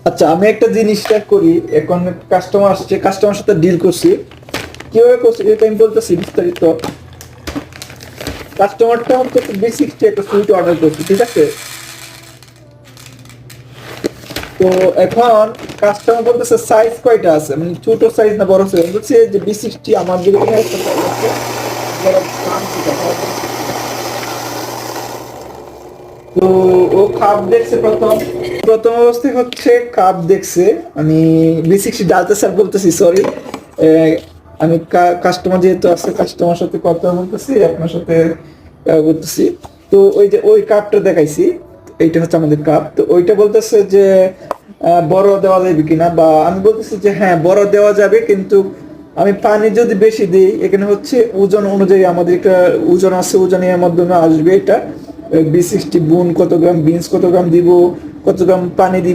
আচ্ছা, আমি একটা জিনিস চেক করি। এখন কাস্টমার আসছে, কাস্টমার সাথে ডিল করছি, কিভাবে করছি এটা আমি বলতেছি বিস্তারিত। কাস্টমারটা হচ্ছে B60 একটা সুইট অর্ডার করছে, ঠিক আছে? তো এখন কাস্টমার বলতেছে সাইজ কয়টা আছে, মানে ছোট সাইজ না বড় সাইজ। বলছে যে B60 আমাদের এখানে একটা size আছে, যারা দাম ঠিক আছে। তো ও কাপ দেখছে প্রথম, প্রথম অবস্থায় হচ্ছে কাপ দেখছে। আমি B60 ডালতে স্যার বলতেছি, সরি। আমি কাস্টমার যেহেতু আছে, কাস্টমার সাথে কথা বলতেছি, আপনার সাথে বলতেছি। তো ওই যে ওই কাপটা দেখাইছি, এইটা হচ্ছে আমাদের কাপ। তো ওইটা বলতেছে যে বড় দেওয়া যাবে কিনা, বা আমি বলতেছি যে হ্যাঁ বড় দেওয়া যাবে, কিন্তু আমি পানি যদি বেশি দিই, এখানে হচ্ছে ওজন অনুযায়ী আমাদের একটা ওজন আছে, ওজনের মাধ্যমে আসবে এটা। B60 বুন কত গ্রাম, বিনস কত গ্রাম দিব, কত গ্রাম পানি দিব,